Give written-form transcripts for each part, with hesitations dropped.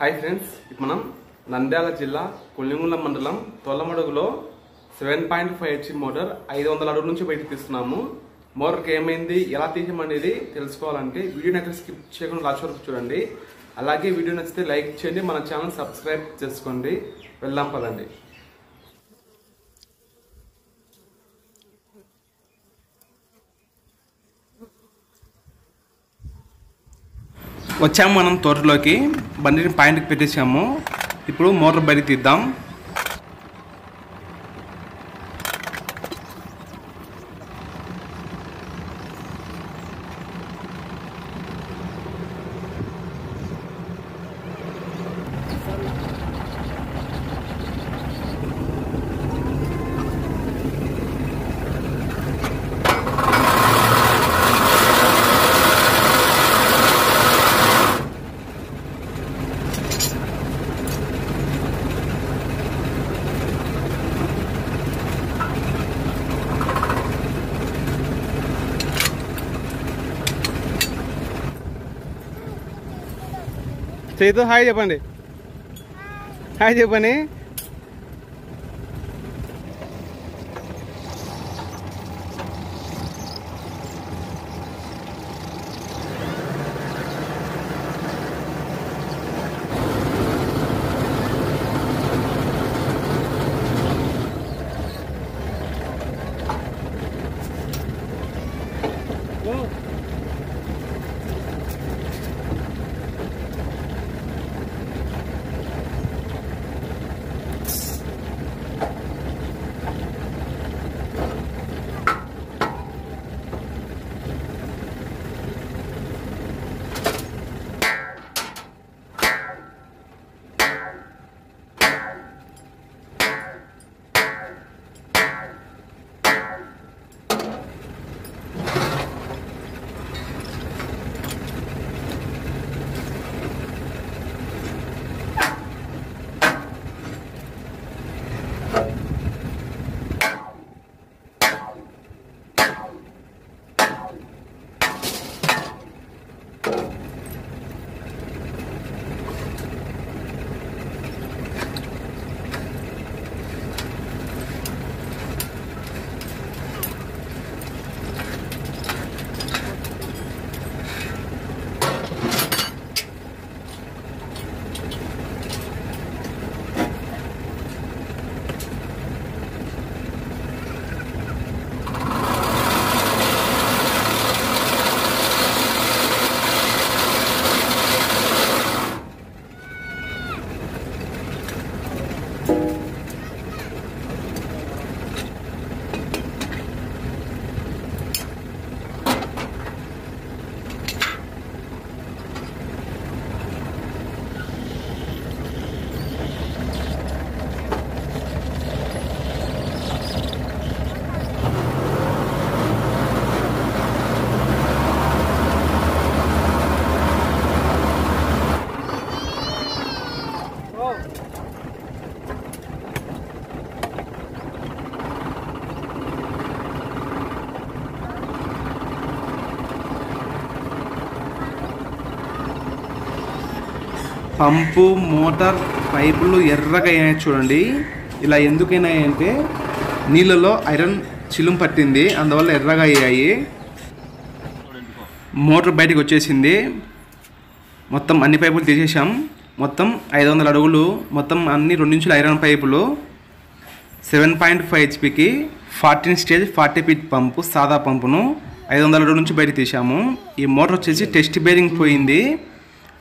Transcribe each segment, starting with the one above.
Hi friends, మనం నంద్యాల జిల్లా కొల్లింగుల మండలం తొల్లమడుగులో 7.5 HP మోటార్ 500 అడుగుల నుంచి బయటకు తీస్తున్నాము. మోటార్కి ఏమైంది, ఎలా తీసామనేది తెలుసుకోవాలంటే వీడియోని అయితే స్కిప్ చేయకుండా లాస్ట్ వరకు చూడండి. అలాగే వీడియో నచ్చితే లైక్ చేయండి, మన ఛానల్ సబ్స్క్రైబ్ చేసుకోండి. వెళ్దాం పదండి. వచ్చాము మనం తోటలోకి, బండిని పాయింట్కి పెట్టేసాము. ఇప్పుడు మోటార్ బయట తీద్దాం. చేతు హాయ్ చెప్పండి, హాయ్ చెప్పండి. పంపు మోటార్ పైపులు ఎర్రగా అయినాయి చూడండి. ఇలా ఎందుకైనాయంటే నీళ్ళలో ఐరన్ చిలుం పట్టింది, అందువల్ల ఎర్రగా అయ్యాయి. మోటార్ బయటకు వచ్చేసింది. మొత్తం అన్ని పైపులు తీసేసాం. మొత్తం 500 అడుగులు, మొత్తం అన్ని 2 ఇంచుల ఐరన్ పైపులు. 7.5 HPకి 14 స్టేజ్ 40 ఫీట్ పంపు, సాదా పంపును 500 అడుగుల నుంచి బయట తీసాము. ఈ మోటార్ వచ్చేసి టెస్ట్ బేరింగ్ పోయింది,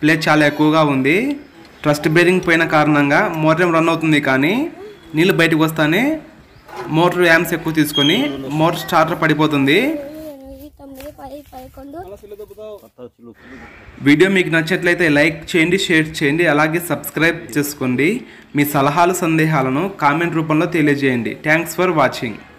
ప్లే చాలా ఎక్కువగా ఉంది. ట్రస్ట్ బేరింగ్ పోయిన కారణంగా మోటార్ రన్ అవుతుంది, కానీ నీళ్ళు బయటకు వస్తానే మోటార్ యాంప్స్ ఎక్కువ తీసుకొని మోటార్ స్టార్టర్ పడిపోతుంది. వీడియో మీకు నచ్చినట్లయితే లైక్ చేయండి, షేర్ చేయండి, అలాగే సబ్స్క్రైబ్ చేసుకోండి. మీ సలహాలు సందేహాలను కామెంట్ రూపంలో తెలియజేయండి. Thanks for watching.